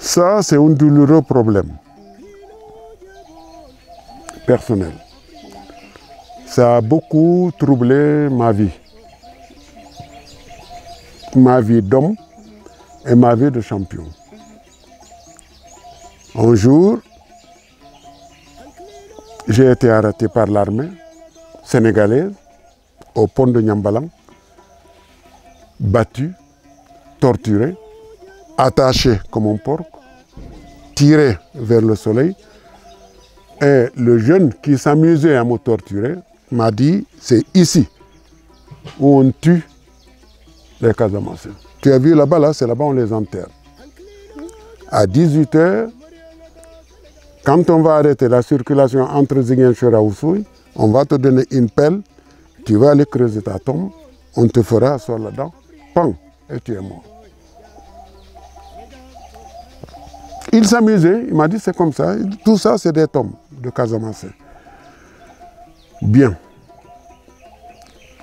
Ça, c'est un douloureux problème personnel. Ça a beaucoup troublé ma vie d'homme et ma vie de champion. Un jour, j'ai été arrêté par l'armée sénégalaise au pont de Niambalang, battu, torturé, attaché comme un porc, tiré vers le soleil. Et le jeune qui s'amusait à me torturer m'a dit, c'est ici où on tue les Casamanciens. Tu as vu là-bas, là, c'est là-bas on les enterre. À 18 h, quand on va arrêter la circulation entre Ziguinchor et Oussouye, on va te donner une pelle, tu vas aller creuser ta tombe, on te fera asseoir là-dedans, pang, et tu es mort. Il s'amusait, il m'a dit c'est comme ça, tout ça c'est des tombes de Casamanciens. Bien.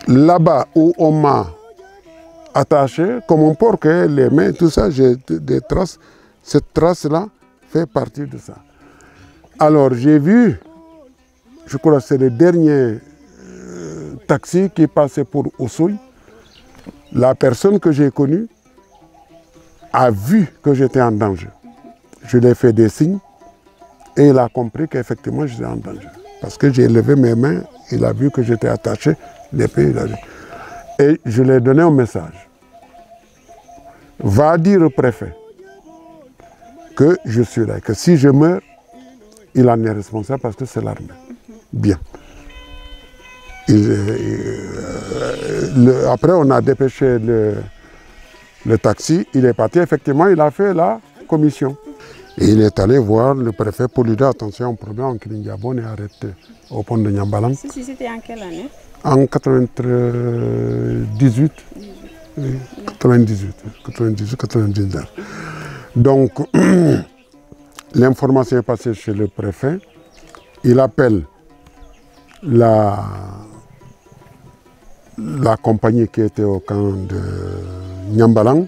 Là-bas où on m'a attaché, comme un porc, les mains, tout ça, j'ai des traces. Cette trace-là fait partie de ça. Alors j'ai vu, je crois que c'est le dernier taxi qui passait pour Oussouye. La personne que j'ai connue a vu que j'étais en danger. Je lui ai fait des signes et il a compris qu'effectivement j'étais en danger. Parce que j'ai levé mes mains, il a vu que j'étais attaché, l'épée, il a vu. Et je lui ai donné un message. Va dire au préfet que je suis là, que si je meurs, il en est responsable parce que c'est l'armée. Bien. Après, on a dépêché le taxi, il est parti, effectivement, il a fait la commission. Et il est allé voir le préfet pour lui dire attention, un problème en Kilindiabon est arrêté au pont de Niambalang. C'était en quelle année? En 98. Oui, 98-99. Donc, l'information est passée chez le préfet. Il appelle la compagnie qui était au camp de Niambalang.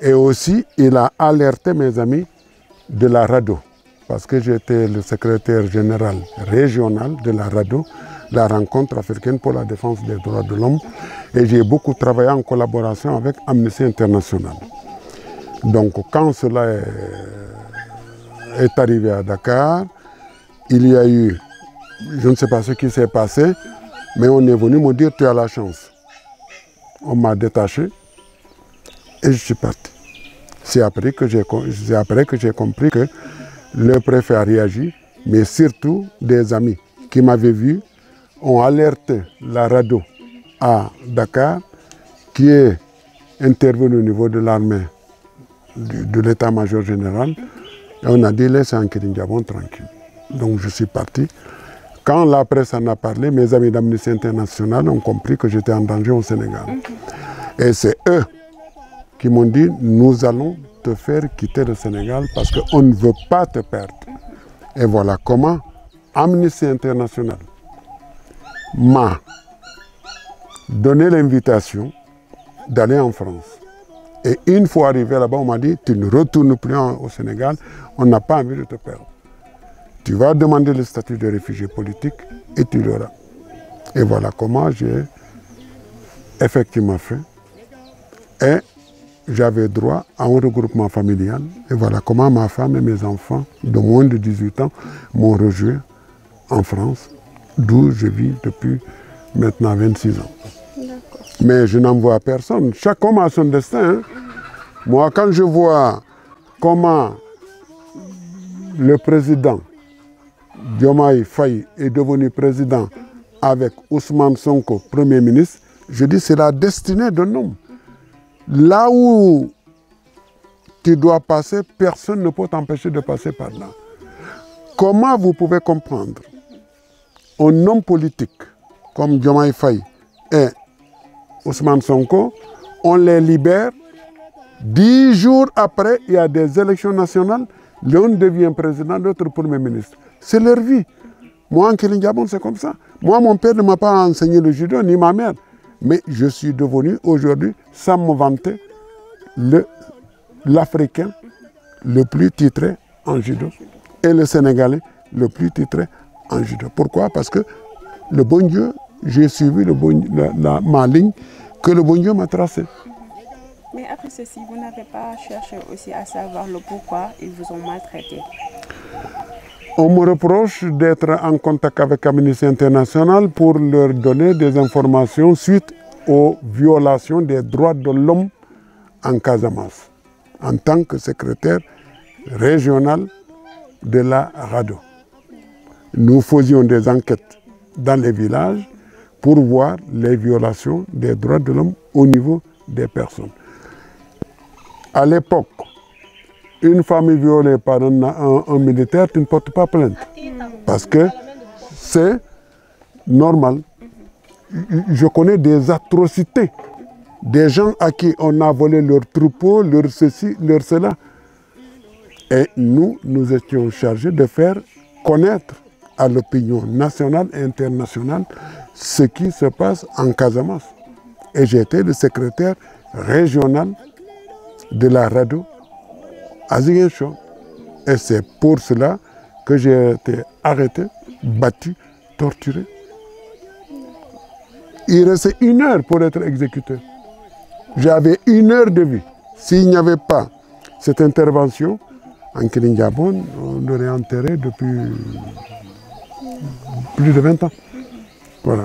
Et aussi, il a alerté mes amis de la RADDHO, parce que j'étais le secrétaire général régional de la RADDHO, la rencontre africaine pour la défense des droits de l'homme, et j'ai beaucoup travaillé en collaboration avec Amnesty International. Donc quand cela est arrivé à Dakar, il y a eu, je ne sais pas ce qui s'est passé, mais on est venu me dire tu as la chance. On m'a détaché et je suis parti. C'est après que j'ai compris que le préfet a réagi, mais surtout des amis qui m'avaient vu ont alerté la RADDHO à Dakar, qui est intervenu au niveau de l'armée, de l'état-major général, et on a dit laissez Kilindiabon tranquille. Donc je suis parti. Quand la presse en a parlé, mes amis d'Amnesty International ont compris que j'étais en danger au Sénégal. Et c'est eux qui m'ont dit nous allons te faire quitter le Sénégal parce qu'on ne veut pas te perdre. Et voilà comment Amnesty International m'a donné l'invitation d'aller en France. Et une fois arrivé là-bas, on m'a dit tu ne retournes plus au Sénégal, on n'a pas envie de te perdre. Tu vas demander le statut de réfugié politique et tu l'auras. Et voilà comment j'ai effectivement fait. Et j'avais droit à un regroupement familial. Et voilà comment ma femme et mes enfants de moins de 18 ans m'ont rejoint en France, d'où je vis depuis maintenant 26 ans. Mais je n'en vois personne. Chaque homme a son destin. Hein. Moi, quand je vois comment le président Diomaye Faye est devenu président avec Ousmane Sonko, Premier ministre, je dis c'est la destinée d'un homme. Là où tu dois passer, personne ne peut t'empêcher de passer par là. Comment vous pouvez comprendre un homme politique comme Diomaye Faye et Ousmane Sonko, on les libère, 10 jours après, il y a des élections nationales, l'un devient président, l'autre Premier ministre. C'est leur vie. Moi, en Kilindiabon, c'est comme ça. Moi, mon père ne m'a pas enseigné le judo, ni ma mère. Mais je suis devenu aujourd'hui, sans me vanter, l'Africain le plus titré en judo et le Sénégalais le plus titré en judo. Pourquoi? Parce que le bon Dieu, j'ai suivi ma ligne que le bon Dieu m'a tracée. Mais après ceci, vous n'avez pas cherché aussi à savoir le pourquoi ils vous ont maltraité? On me reproche d'être en contact avec Amnesty International pour leur donner des informations suite aux violations des droits de l'homme en Casamance, en tant que secrétaire régional de la RADDHO. Nous faisions des enquêtes dans les villages pour voir les violations des droits de l'homme au niveau des personnes. À l'époque, une famille violée par un militaire, tu ne portes pas plainte. Parce que c'est normal. Je connais des atrocités. Des gens à qui on a volé leur troupeau, leur ceci, leur cela. Et nous étions chargés de faire connaître à l'opinion nationale et internationale ce qui se passe en Casamance. Et j'étais le secrétaire régional de la RADDHO à Ziguinchor. Et c'est pour cela que j'ai été arrêté, battu, torturé. Il restait 1 heure pour être exécuté. J'avais 1 heure de vie. S'il n'y avait pas cette intervention, en Kilingabon, on l'aurait enterré depuis plus de 20 ans. Voilà.